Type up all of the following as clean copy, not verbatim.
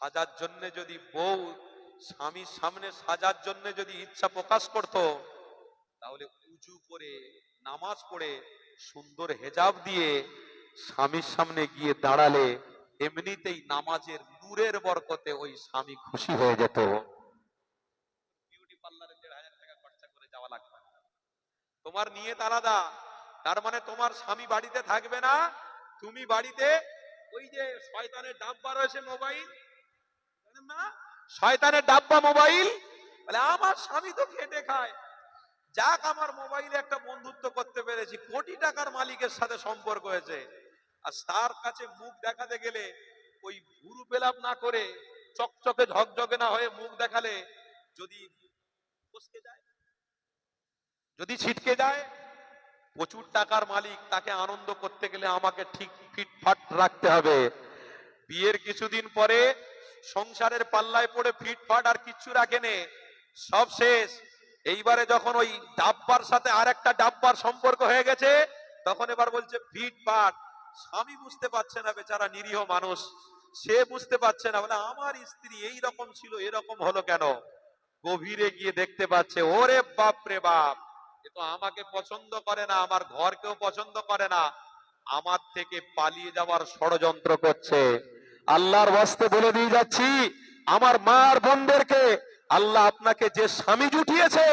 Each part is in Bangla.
সাজার জন্য যদি বউ স্বামীর সামনে সাজার জন্য যদি ইচ্ছা প্রকাশ করত, তাহলে উজু করে নামাজ পড়ে সুন্দর হেজাব দিয়ে স্বামীর সামনে গিয়ে দাঁড়ালে এমনিতেই নামাজের নূরের বরকতে ওই স্বামী খুশি হয়ে যেত। বিউটি পার্লারে ১,৫০০ টাকা খরচা করে যাওয়া লাগবে না। তোমার নিয়ত আলাদা, তার মানে তোমার স্বামী বাড়িতে থাকবে না, তুমি বাড়িতে ওই যে শয়তানের ডাব্বা রয়েছে মোবাইল, জানেন না, শয়তানের ডাব্বা মোবাইল, বলে আমার স্বামী তো খেটে খায়, যাক আমার মোবাইলে একটা বন্ধুত্ব করতে পেরেছি, কোটি টাকার মালিকের সাথে সম্পর্ক হয়েছে। আর তার কাছে মুখ দেখাতে গেলে ওই ভুরু পেলাপ না করে চকচকে ঝকঝকে না হয়ে মুখ দেখালে যদি ফসকে যায়, যদি ছিটকে যায়, প্রচুর টাকার মালিক, তাকে আনন্দ করতে গেলে আমাকে ঠিক ফিটফাট রাখতে হবে। বিয়ের কিছুদিন পরে সংসারের পাল্লায় পড়ে ফিটফাট আর কিচ্ছু রাখেনে, সব শেষ। এইবারে যখন ওই ডাব্বার সাথে আর একটা ডাব্বার সম্পর্ক হয়ে গেছে, তখন এবার বলছে ফিটফাট। স্বামী বুঝতে পারছে না, বেচারা নিরীহ মানুষ, সে বুঝতে পারছে না, বলে আমার স্ত্রী এই রকম ছিল, এরকম হলো কেন। গভীরে গিয়ে দেখতে পাচ্ছে, ওরে বাপ রে বাপ, এ তো আমাকে পছন্দ করে না, আমার ঘরকেও পছন্দ করে না, আমার থেকে পালিয়ে যাওয়ার ষড়যন্ত্র করছে। আল্লাহর ওয়াস্তে বলে দিয়ে যাচ্ছি আমার মা আর বোনদেরকে, আল্লাহ আপনাকে যে স্বামী জুটিয়েছে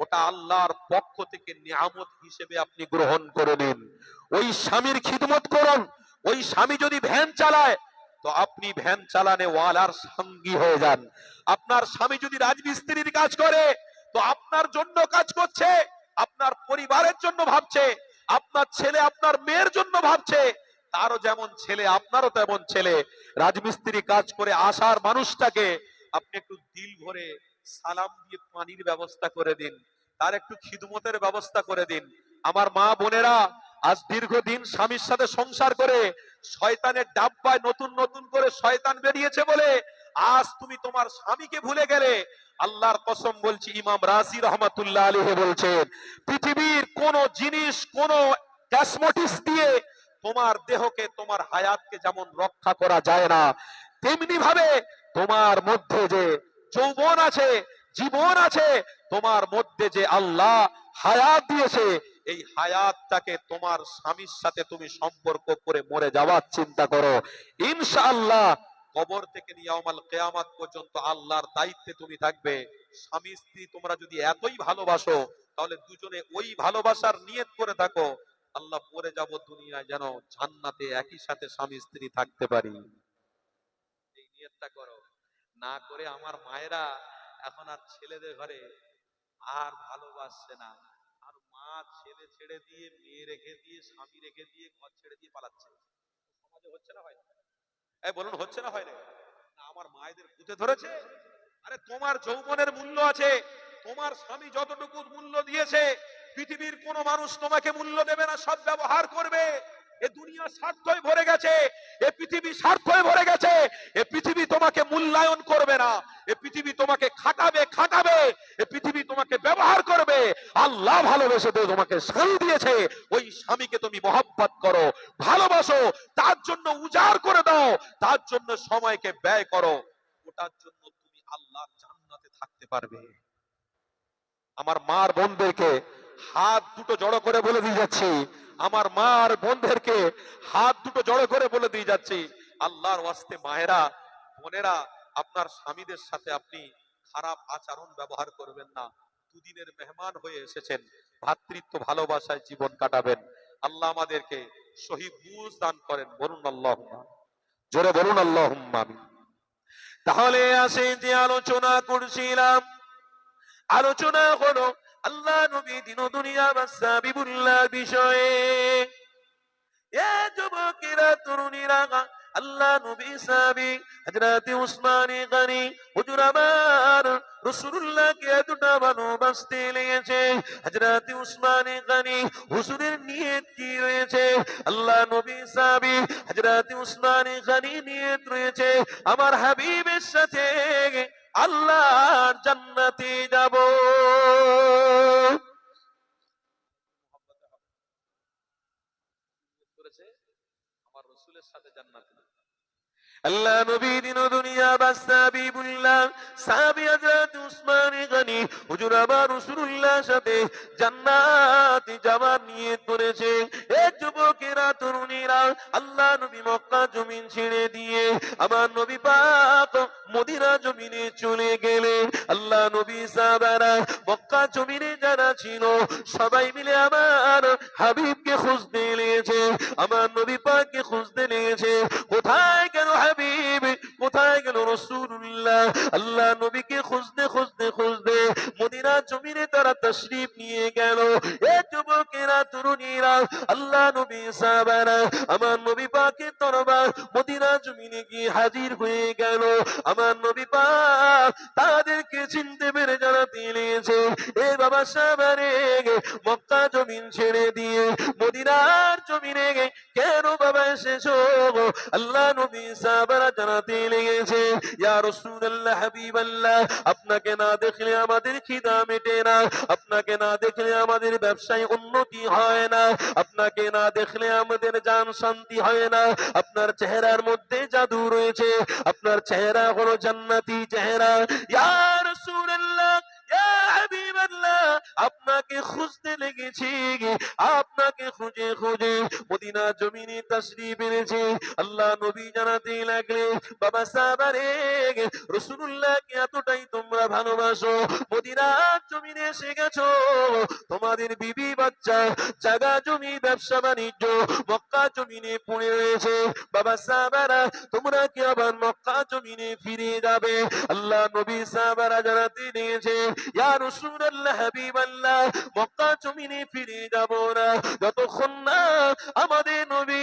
ওটা আল্লাহর পক্ষ থেকে নিয়ামত হিসেবে আপনি গ্রহণ করে নিন। ওই স্বামীর খিদমত করুন। ওই স্বামী যদি ভ্যান চালায় তো আপনি ভ্যান চালানে ওয়ালার সঙ্গী হয়ে যান। আপনার স্বামী যদি রাজমিস্ত্রির কাজ করে তো আপনার জন্য কাজ করছে, আপনার পরিবারের জন্য ভাবছে, আপনার ছেলে আপনার মেয়ের জন্য ভাবছে, তারও যেমন ছেলে আপনারও তেমন ছেলে। রাজমিস্ত্রি কাজ করে আসার মানুষটাকে আপনি একটু দিল ভরে সালাম দিয়ে পানির ব্যবস্থা করে দিন, তার একটু খিদমতের ব্যবস্থা করে দিন। আমার মা বোনেরা, আজ দীর্ঘদিন স্বামীর সাথে সংসার করে শয়তানের ডাব্বায় নতুন নতুন করে শয়তান বেরিয়েছে বলে আজ তুমি তোমার স্বামীকে ভুলে গেলে। আল্লাহর কসম বলছি, ইমাম রাজি রহমাতুল্লাহ আলাইহি বলছেন, পৃথিবীর কোন জিনিস কোন ক্যাসমোটিস দিয়ে তোমার দেহকে তোমার হায়াতকে যেমন রক্ষা করা যায় না, তেমনি ভাবে তোমার মধ্যে যে যৌবন আছে, জীবন আছে, তোমার মধ্যে যে আল্লাহ হায়াত দিয়েছে, এই হায়াতটাকে তোমার স্বামীর সাথে তুমি সম্পর্ক করে মরে যাওয়ার চিন্তা করো। ইনশাআল্লাহ কবর থেকে ইয়াউমাল কিয়ামত পর্যন্ত আল্লাহর দায়িত্বে তুমি থাকবে। স্বামী স্ত্রী তোমরা যদি এতই ভালোবাসো, তাহলে দুজনে ওই ভালোবাসার নিয়ত করে থাকো, আল্লাহ পরে যাব দুনিয়ায় যেন জান্নাতে একই সাথে স্বামী স্ত্রী থাকতে পারি। এই নিয়তটা করো। না করে আমার মায়েরা এখন আর ছেলেদের ঘরে আর ভালোবাসছে না, আর মা ছেলে ছেড়ে দিয়ে, মেয়ে রেখে দিয়ে, স্বামী রেখে দিয়ে, ঘর ছেড়ে দিয়ে পালাচ্ছে। সমাজে হচ্ছে না হয় না? এই বলুন, হচ্ছে না হয় না? আমার মায়েদের ভূতে ধরেছে। আরে তোমার যৌবনের মূল্য আছে, তোমার স্বামী যতটুকু মূল্য দিয়েছে পৃথিবীর কোন মানুষ তোমাকে মূল্য দেবে না, সব ব্যবহার করবে। এ দুনিয়া স্বার্থই ভরে গেছে, এ পৃথিবী স্বার্থই ভরে গেছে, এ পৃথিবী তোমাকে মূল্যায়ন করবে না, এ পৃথিবী তোমাকে খাটাবে খাটাবে, এ পৃথিবী তোমাকে ব্যবহার করবে। আল্লাহ ভালোবেসে তো তোমাকে স্বামী দিয়েছে, ওই স্বামীকে তুমি মহব্বত করো, ভালোবাসো, তার জন্য উজাড় করে দাও, তার জন্য সময়কে ব্যয় করো, ওটার জন্য তুমি আল্লাহর জান্নাতে থাকতে পারবে। আমার মার বোনদেরকে হাত দুটো জড়ো করে বলে দিয়ে যাচ্ছি, আমার মার বোনদেরকে হাত দুটো জড়ো করে বলে দিয়ে যাচ্ছি, আল্লাহর ওয়াস্তে মায়েরা বোনেরা, আপনার স্বামীদের সাথে আপনি খারাপ আচরণ ব্যবহার করবেন না। দুদিনের মেহমান হয়ে এসেছেন, ভ্রাতৃত্ব ভালোবাসায় জীবন কাটাবেন। আল্লাহ আমাদেরকে সহি বুঝ দান করেন। বলুন আল্লাহুম্মা, জোরে বলুন আল্লাহুম্মা আমিন। তাহলে আসে যে আলোচনা করছিলাম, আলোচনা হলো আল্লাহ নবী দিন ও দুনিয়া বাদশা হাবিবুল্লাহ বিষয়ে। এ যুবকেরা, তরুণীরা, আল্লাহ নবী সাহাবী হযরত উসমান গনি হুজুর আমার রাসূলুল্লাহকে এতটা ভালোবাসতে লেগেছে। হযরত উসমান গনি হুজুরের নিয়ত কি রয়েছে? আল্লাহ নবী সাহাবী হযরত উসমান গনি নিয়ত রয়েছে আমার হাবিবের সাথে আল্লাহর জান্নাতে যাব। আমার রাসূলের সাথে জান্নাতে। আল্লাহ নবী দিন দুনিয়া বাদশা হাবিবুল্লাহ সাহাবী হযরত উসমান গনি হুজুর আবার রাসূলুল্লাহর সাথে জান্নাতে যাওয়ার নিয়ত করেছে। এ যুবকেরা তরুণীরা, আল্লাহ নবী মক্কা জমিন ছেড়ে দিয়ে আমার নবী পাক মদিনা জমিনে চলে গেলেন। আল্লাহ নবী সাহাবারা মক্কা জমিনে যারা ছিল সবাই মিলে আমার হাবিবকে খুঁজতে লেগেছে, আমার নবী পাককে খুঁজতে লেগেছে। কোথায় গেল হাবিব, কোথায় গেল রাসূলুল্লাহ? আল্লাহ নবীকে খুঁজতে খুঁজতে খুঁজতে মদিনা জমিনে তারা তাশরীফ নিয়ে গেল। এ যুবকেরা তরুণীরা, আল্লাহ নবী সাহাবারা আমার নবী পাকের দরবার মদিনা জমিনে গিয়ে হাজির হয়ে গেল। আমার নবী পাক তাদেরকে চিনতে পেরে জানাতে লেগেছে, এ বাবা সাহাবারে মক্কা জমিন ছেড়ে দিয়ে মদিনার জমিনে কেন বাবা এসেছো? আল্লাহ নবী সাহাবারা জানাতে লেগেছে, ইয়া রাসূলুল্লাহ হাবিবাল্লাহ, আপনাকে না দেখলে আমাদের খিদা মেটে না, আপনাকে না দেখলে আমাদের ব্যবসায় উন্নতি হয় না, আপনাকে না দেখলে আমাদের জান শান্তি হয় না। আপনার চেহারার মধ্যে জাদু রয়েছে, আপনার চেহারা হলো জান্নাতি চেহারা। ইয়া রাসূলুল্লাহ, ইয়া হাবিবাল্লাহ, আপনাকে খুঁজতে লেগেছি, আপনাকে খুঁজে খুঁজে মদিনা জমিনে তাশরীফ এনেছি। আল্লাহ নবী জানাতে লাগলেন, বাবা সাহাবারে রাসূলুল্লাহকে এতটাই তোমরা ভালোবাসো, মদিনা জমিনে এসে গেছো, তোমাদের বিবি বাচ্চা জায়গা জমি ব্যবসা বাণিজ্য মক্কা জমিনে পড়ে রয়েছে, বাবা সাহাবারা তোমরা কি আবার মক্কা জমিনে ফিরে যাবে? আল্লাহ নবী সাহাবারা জানাতে দিয়েছে, ইয়া রাসূলুল্লাহ হাবিবাল্লাহ, মক্কা জমিনে ফিরে যাব না যতক্ষণ না আমাদের নবী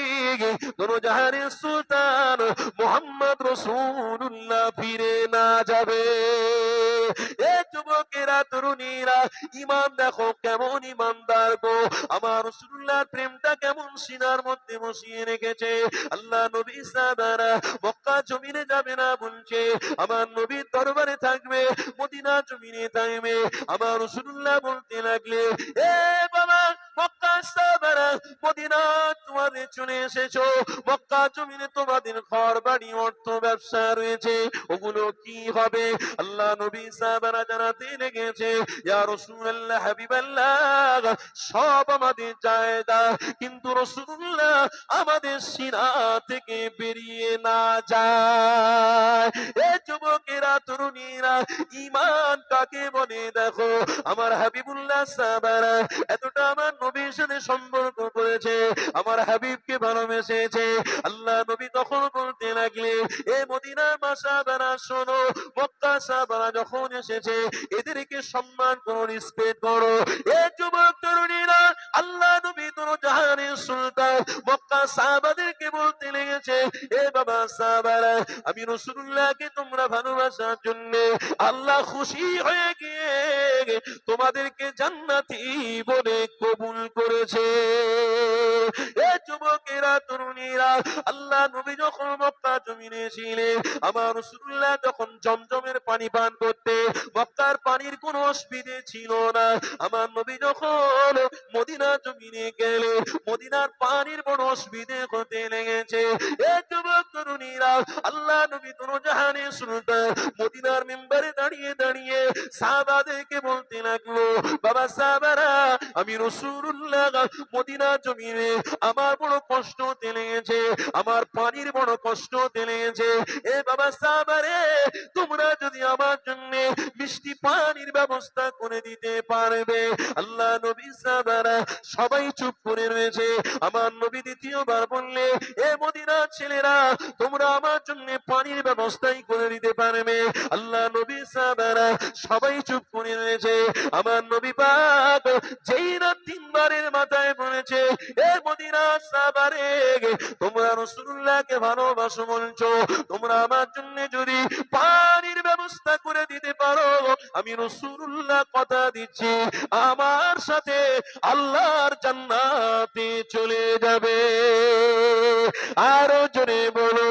দোজাহানের সুলতান মুহাম্মদ রাসূলুল্লাহ ফিরে না যাবে। এ যুবকেরা তরুণীরা, ঈমান দেখো কেমন ঈমানদার গো, আমার রাসূলুল্লাহর প্রেমটা কেমন সিনার মধ্যে বসিয়ে রেখেছে। আল্লাহ নবী সাহাবারা মক্কা জমিনে যাবে না বলছে, আমার নবীর দরবারে থাকবে, মদিনা জমিনে থাকবে। আমার রাসূলুল্লাহ বলতে লাগলে, এ বাবা মক্কা সাহাবারা মদিনা তোমাদের চলে এসেছো, মক্কা জমিনে তোমাদের ঘর বাড়ি অর্থ ব্যবসা রয়েছে, ওগুলো কি হবে? আল্লাহ নবী সাহাবারা জানাতে লেগেছে, ইয়া রাসূলুল্লাহ হাবিবাল্লাহ, সব আমাদের জায়গা, কিন্তু রাসূলুল্লাহ আমাদের সিনা থেকে বেরিয়ে না যায়। এ যুবকেরা তরুণীরা, ঈমান কাকে বলে দেখো। আমার হাবিবুল্লাহ সাহাবারা এতটা আমার নবীর সাথে সম্পর্ক করেছে, আমার হাবিবকে ভালোবেসেছে। আল্লাহ নবী তখন বলতে লাগলে, এ মদিনার সাহাবারা শোনো, মক্কা সাহাবারা যখন এসেছে এদেরকে সম্মান করো, রেসপেক্ট করো। এ যুবক তরুণীরা, আল্লাহ নবী দোজাহানের সুলতান মক্কা সাহাবাদেরকে বলতে লেগেছে, এ বাবা সাহাবারা, আমি রাসূলুল্লাহকে তোমরা ভালোবাসার জন্য আল্লাহ খুশি হয়ে গিয়ে তোমাদেরকে জান্নাতি বলে কবুল করেছে। এ যুবকেরা তরুণীরা, আল্লাহ নবী যখন মক্কা জমিনে ছিলেন, আমার রাসূলুল্লাহ যখন জমজমের পানি পান করতে, মক্কার পানির কোনো অসুবিধে ছিল না। আমার নবী যখন মদিনা জমিনে গেলে মদিনার পানির বড় অসুবিধে হতে লেগেছে। এ যুবক তরুণীরা, আল্লাহ নবী দোজাহানের সুলতান মদিনার মিম্বরে দাঁড়িয়ে দাঁড়িয়ে সাহাবাদেরকে বলতে লাগলো, বাবা সাহাবারা, আমি রাসূলুল্লাহ মদিনা জমিনে আমার বড় কষ্ট হতে লেগেছে, আমার পানির বড় কষ্ট হতে লেগেছে। এ বাবা সাহাবারে, তোমরা যদি আমার জন্য মিষ্টি পানির ব্যবস্থা করে দিতে পারবে। আল্লাহ নবী সাহাবারা সবাই চুপ করে রয়েছে। আমার নবী দ্বিতীয়বার বললে, এ মদিনার ছেলেরা, তোমরা আমার জন্য পানির ব্যবস্থাই করে দিতে পারবে। আল্লাহ নবী সাহাবারা সবাই চুপ করে রয়েছে। আমার নবী পাক যেই না তিনবারের মাথায় বলেছে, এ মদিনার সাহাবারে, তোমরা রাসূলুল্লাহকে ভালোবাসো বলছো, তোমরা আমার জন্য যদি পানির ব্যবস্থা করে দিতে পারো, আমি রাসূলুল্লাহ কথা দিচ্ছি আমার সাথে আল্লাহর জান্নাতে চলে যাবে। আরো জোরে বলো,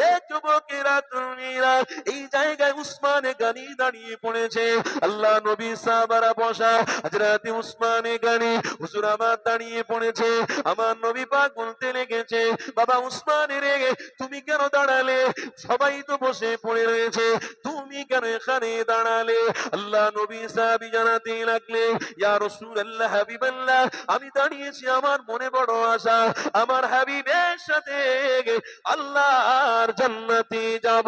এ যুবকের যুবকেরা তরুণীরা, এই জায়গায় উসমানে গনি দাঁড়িয়ে পড়েছে, আল্লাহ নবী সাহাবারা বসা, হযরত উসমানে গনি হুজুর আমার দাঁড়িয়ে পড়েছে। আমার নবী পাক বলতে লেগেছে, বাবা উসমানে রে, তুমি কেন দাঁড়ালে? সবাই তো বসে পড়ে রয়েছে, তুমি কেন এখানে দাঁড়ালে? আল্লাহ নবী সাহাবী জানাতে লাগলেন, ইয়া রাসূলুল্লাহ, হাবিবাল্লাহ, আমি দাঁড়িয়েছি, আমার মনে বড় আশা, আমার হাবিবের সাথে আল্লাহর জান্নাতে যাব।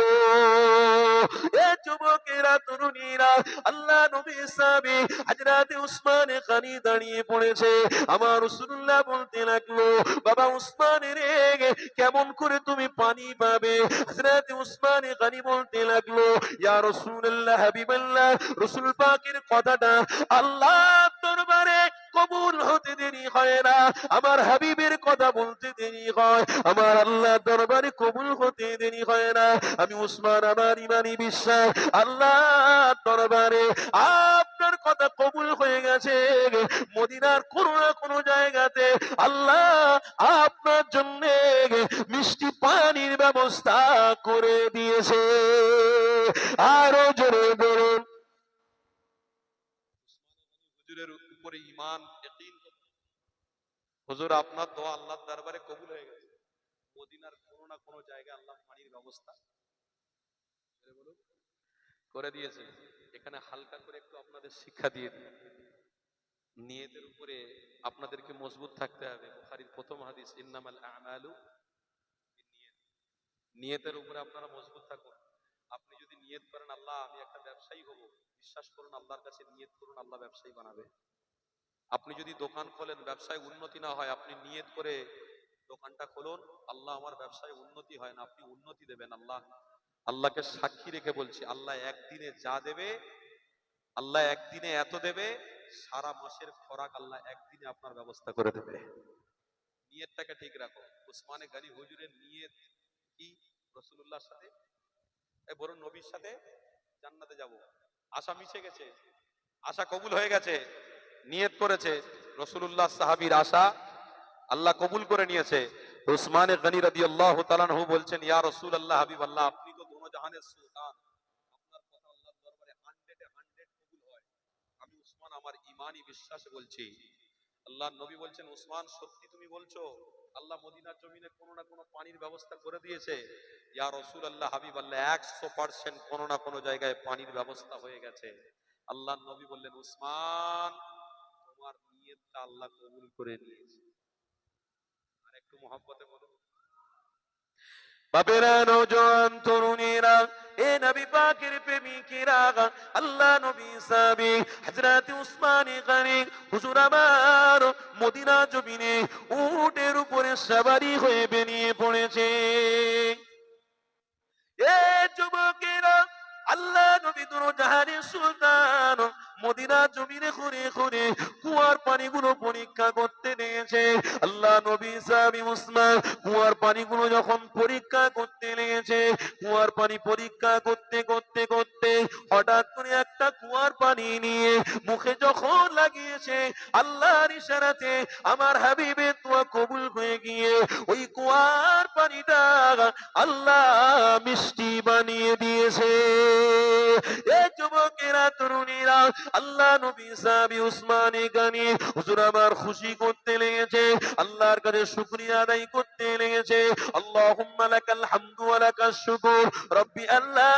এ যুবকেরা তরুণীরা, আল্লাহ নবী সাহাবী হযরত উসমানে গনি দাঁড়িয়ে পড়েছে। আমার রাসূলুল্লাহ বলতে লাগলো, বাবা উসমানে রে, কেমন করে তুমি পানি পাবে? হযরত উসমানে গনি বলতে লাগলো, ইয়া রাসূলুল্লাহ, হাবিবাল্লাহ, রাসূল পাকের কথাটা আল্লাহর দরবারে কবুল হতে দেরি হয় না, আমার হাবিবের কথা বলতে দেরি হয়, আমার আল্লাহর দরবারে কবুল হতে দেরি হয় না। আমি উসমান, আমার ইমানি বিশ্বাস, আল্লাহর দরবারে আপনার কথা কবুল হয়ে গেছে। মদিনার কোনো না কোনো জায়গাতে আল্লাহ আপনার জন্য মিষ্টি পানির ব্যবস্থা করে দিয়েছে। আরো জোরে বলুন। হুজুরের উপরে ঈমান, ইয়াকিন, হুজুর আপনার দোয়া আল্লাহর দরবারে কবুল হয়ে গেছে। মদিনার কোনো না কোনো জায়গায় আল্লাহ পানির ব্যবস্থা করে দিয়েছে। এখানে হালকা করে একটু আপনাদের শিক্ষা দিয়ে দিই, নিয়তের উপরে আপনাদেরকে মজবুত থাকতে হবে। বুখারীর প্রথম হাদিস, ইন্নামাল আমালু বিন্নিয়াত। নিয়তের উপরে আপনারা মজবুত থাকুন। আপনি যদি নিয়ত করেন, আল্লাহ আমি একটা ব্যবসায়ী হব, বিশ্বাস করুন আল্লাহর কাছে নিয়ত করুন, আল্লাহ ব্যবসায়ী বানাবে। আপনি যদি দোকান খোলেন, ব্যবসায় উন্নতি না হয়, আপনি নিয়ত করে দোকানটা খুলুন, আল্লাহ আমার ব্যবসায় উন্নতি হয় না, আপনি উন্নতি দেবেন। আল্লাহকে সাক্ষী রেখে বলছি, আল্লাহ একদিনে যা দেবে, আল্লাহ একদিনে এত দেবে, সারা মাসের খোরাক আল্লাহ একদিনে আপনার ব্যবস্থা করে দেবে। নিয়তটাকে ঠিক রাখো। উসমানে গনি হুজুরের নিয়ত কি? রাসূলুল্লাহর সাথে, বড় নবীর সাথে জান্নাতে যাব। আশা মিশে গেছে, আশা কবুল হয়ে গেছে, নিয়ত করেছে, রাসূলুল্লাহ সাহাবীর আশা আল্লাহ কবুল করে নিয়েছে। উসমানে গনি রাদিয়াল্লাহু তাআলা আনহু বলছেন, ইয়া রাসূলুল্লাহ, হাবিবাল্লাহ, আপনি তো দোনো জাহানের সুলতান, আপনার কথা আল্লাহর দরবারে 100 কবুল হয়। আমি উসমান আমার ঈমানি বিশ্বাসে বলছি। আল্লাহর নবী বলছেন, উসমান সত্যি তুমি বলছো? আল্লাহ মদিনার জমিনে কোনো না কোনো পানির ব্যবস্থা করে দিয়েছে। ইয়া রাসূলুল্লাহ, হাবিবাল্লাহ, 100% কোনো না কোনো জায়গায় পানির ব্যবস্থা হয়ে গেছে। আল্লাহর নবী বললেন, উসমান, তোমার নিয়তটা আল্লাহ কবুল করে নিয়েছে। আর একটু মহব্বতে বলুন। বাবেরা, নওজোয়ান তরুণীরা, এ নবী পাকের প্রেমিকেরা, আল্লাহ নবী সাহাবী হযরত উসমানে গনি হুজুর আমার মদিনা জমিনে উটের উপরে সওয়ারি হয়ে বেরিয়ে পড়েছে। এ যুবকেরা, আল্লাহ নবী দুনো জাহানের সুলতান মদিনা জমিনে ঘুরে ঘুরে কুয়ার পানিগুলো পরীক্ষা করতে লেগেছে। আল্লাহ নবী সাহাবী উসমান কুয়ার পানিগুলো যখন পরীক্ষা করতে লেগেছে, কুয়ার পানি পরীক্ষা করতে করতে করতে হঠাৎ করে একটা কুয়ার পানি নিয়ে মুখে যখন লাগিয়েছে, আল্লাহর ইশারাতে আমার হাবিবের দোয়া কবুল হয়ে গিয়ে ওই কুয়ার পানিটা আল্লাহ মিষ্টি বানিয়ে দিয়েছে। এ যুবকেরা তরুণীরা, আল্লাহ নবী সাহাবী উসমানে গনি হুজুর আমার খুশি করতে লেগেছে, আল্লাহর কাছে শুকরিয়া আদায় করতে লেগেছে। আল্লাহুম্মা লাকাল হামদু ওয়া লাকাশ শুকুর, রব্বি, আল্লাহ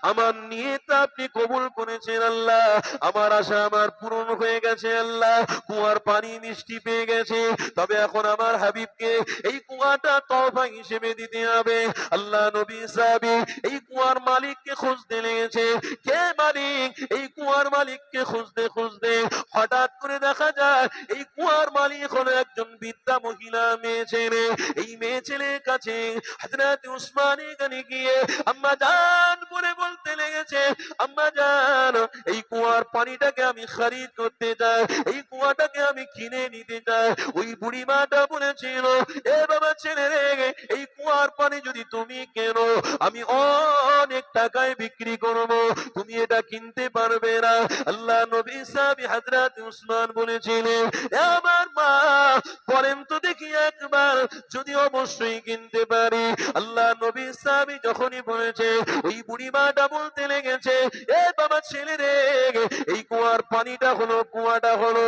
আমার নিয়ত আপনি কবুল করেছেন, আল্লাহ আমার আশা আমার পূরণ হয়ে গেছে, আল্লাহ কুয়ার পানি মিষ্টি পেয়ে গেছে, তবে এখন আমার হাবিবকে এই কুয়াটা তওবা হিসেবে দিতে হবে। আল্লাহ নবী সাহাবী এই কুয়ার মালিককে খুঁজতে লেগেছে, কে মালিক? এই কুয়ার মালিককে খুঁজতে খুঁজতে হঠাৎ করে দেখা যায় এই কুয়ার মালিক হলো একজন বৃদ্ধা মহিলা, মেয়ে ছেলে। এই মেয়ে ছেলের কাছে হযরত উসমানে গনি গিয়ে আম্মা জান বলে বলতে লেগেছে, আম্মা জান, এই কুয়ার পানিটাকে আমি খরিদ করতে চাই, এই কুয়াটাকে আমি কিনে নিতে চাই। ওই বুড়ি মাটা বলেছিল, এ বাবা বাবা ছেলে রে, এই কুয়ার পানি যদি তুমি কেনো, আমি অনেক টাকায় বিক্রি করব, তুমি এটা কিনতে পারবে না। আল্লাহ নবী সাহাবী হযরত উসমান বলেছিলেন, এ আমার মা, বলেন তো দেখি একবার, যদি অবশ্যই কিনতে পারি। আল্লাহ নবী সাহাবী যখনই বলেছে, ওই বুড়ি মাটা বলতে লেগেছে, এ বাবা ছেলে রে, এই কুয়ার পানিটা হলো, কুয়াটা হলো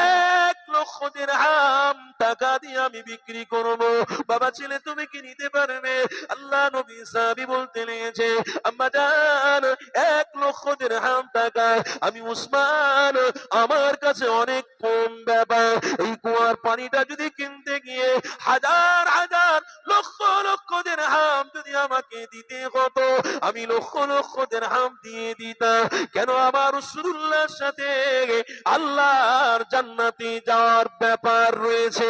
1,00,000 দিরহাম টাকা দিয়ে আমি বিক্রি করব। বাবা ছেলে তুমি কি নিতে পারবে? আল্লাহ নবী সাহাবী বলতে লেগেছে, আম্মা জান, 1,00,000 দিরহাম টাকা আমি উসমান, আমার কাছে অনেক কম ব্যাপার। এই কুয়ার পানিটা যদি কিনতে গিয়ে হাজার হাজার লক্ষ লক্ষ দিরহাম যদি আমাকে দিতে হতো, আমি লক্ষ লক্ষ দিরহাম দিয়ে দিতাম। কেন? আমার রাসূলুল্লাহর সাথে আল্লাহর জান্নাতে যাওয়ার ব্যাপার রয়েছে।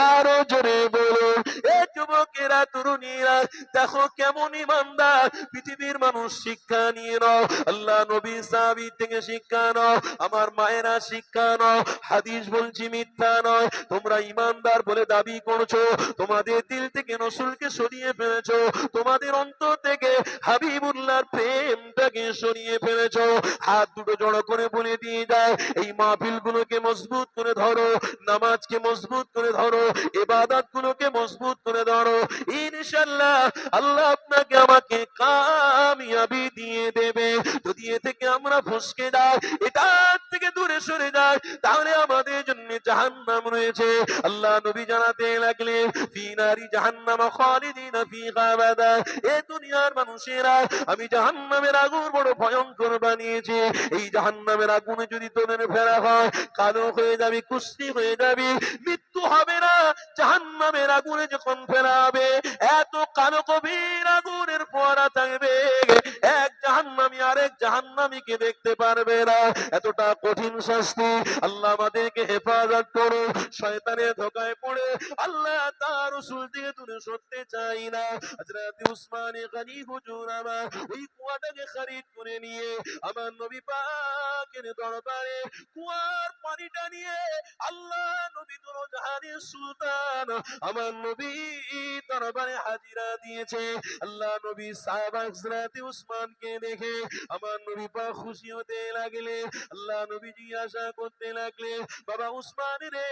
আরো জোরে বলুন, এ যুবকেরা, তরুণীরা, দেখো কেমন ইমানদার। পৃথিবীর মানুষ শিক্ষা নিয়ে নাও, আল্লাহ নবী সাহাবী থেকে শিক্ষা নাও, আমার মায়েরা শিক্ষা নাও। হাদিস বলছি, মিথ্যা নয়। তোমরা ইমানদার বলে দাবি করছো, তোমাদের দিল থেকে রাসূলকে সরিয়ে ফেলেছো, তোমাদের অন্তর থেকে হাবিবুল্লাহর প্রেমটাকে সরিয়ে ফেলেছো। হাত দুটো জড়ো করে বলে দিয়ে যায়, এই মাহফিল গুলোকে মজবুত করে ধরো, নামাজকে মজবুত করে ধরো, ইবাদত গুলোকে মজবুত করে ধরো, ইনশাআল্লাহ আল্লাহ আপনাকে আমাকে কামিয়াবি দিয়ে দেবে। যদি এ থেকে আমরা ফসকে যাই, এটা থেকে দূরে সরে যাই, তাহলে আমাদের জন্য জাহান্নাম রয়েছে। আল্লাহ নবী জানাতে লাগলেন, ফি নারি জাহান্নাম খালিদিনা ফিহা আবাদা। এ দুনিয়ার মানুষেরা, আমি জাহান্নামের আগুন বড় ভয়ঙ্কর বানিয়েছি। এই জাহান্নামের আগুনে যদি তোদের ফেরা হয়, কালো হয়ে যাবে, কুষ্টি হয়ে যাবে, মৃত্যু হবে না। জাহান্নামের আগুনে যখন ফেরা হবে, এত কালো গভীর আগুনের ফোয়ারা থাকবে, এক জাহান্নামী আরেক জাহান্নামীকে দেখতে পারবে না। এতটা কঠিন শাস্তি। আল্লাহ আমাদেরকে হেফাজত করো, শয়তানের ধোকায় পড়ে আল্লাহ তার রাসূল থেকে দূরে সরতে চাই না। হযরত উসমান গনি হুজুর আমার ওই কুয়াটাকে খরিদ করে নিয়ে আমার নবী পাকের দরবারে কুয়ার পানিটা নিয়ে আল্লাহ নবী দরজাহানের সুলতান আমার নবী দরবারে হাজিরা দিয়েছে। আল্লাহ নবী সাহাবা হযরত উসমানকে দেখে আমার নবী পাক খুশি হতে লাগলে, আল্লাহ নবী জিজ্ঞাসা করতে লাগলে, বাবা উসমান রে,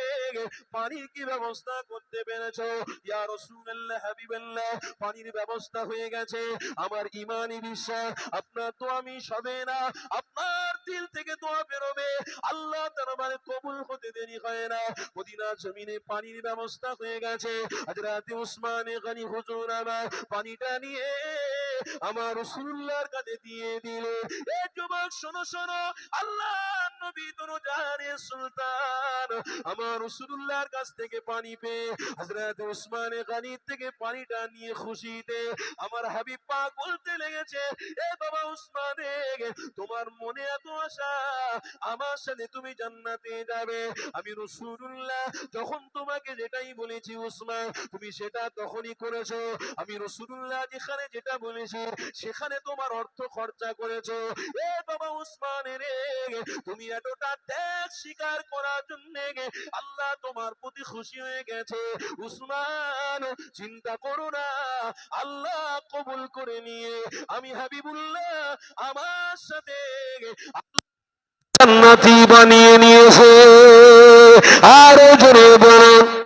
পানির কি ব্যবস্থা করতে পেরেছো? ইয়া রাসূলুল্লাহ, হাবিবাল্লাহ, পানির ব্যবস্থা হয়ে গেছে। আমার ঈমানি বিশ্বাস, আপনার দোয়া মিস হবে না, আপনার দিল থেকে দোয়া বেরোবে, আল্লাহ দরবারে কবুল হতে দেরি হয় না। মদিনা জমিনে পানির ব্যবস্থা হয়ে গেছে। হযরত উসমান গনি হুজুর আমার পানিটা নিয়ে আমার রাসূলুল্লাহর কাছে দিয়ে দিলে, এ যুবক শোনো শোনো, আল্লাহ নবী দরজাহানের সুলতান আমার রাসূলুল্লাহর কাছ থেকে পানি পেয়ে হযরত উসমান গনি থেকে পানিটা নিয়ে খুশিতে আমার হাবিব পাক বলতে লেগেছে, এ বাবা উসমান, তোমার মনে এত আশা আমার সাথে তুমি জান্নাতে যাবে, আমি রাসূলুল্লাহ যখন তোমাকে যেটাই বলেছি উসমান, তুমি সেটা তখনই করেছো। আমি রাসূলুল্লাহ যেখানে যেটা বলেছি সেখানে তোমার অর্থ খরচা করেছো। এ বাবা উসমান রে, তুমি এতটা ত্যাগ স্বীকার করার জন্য আল্লাহ তোমার প্রতি খুশি হয়ে গেছে। উসমান, চিন্তা করো না, আল্লাহ কবুল করে নিয়ে আমি হাবিবুল্লাহ আমার সাথে জান্নাতি বানিয়ে নিয়েছে। আরো জোরে বলুন।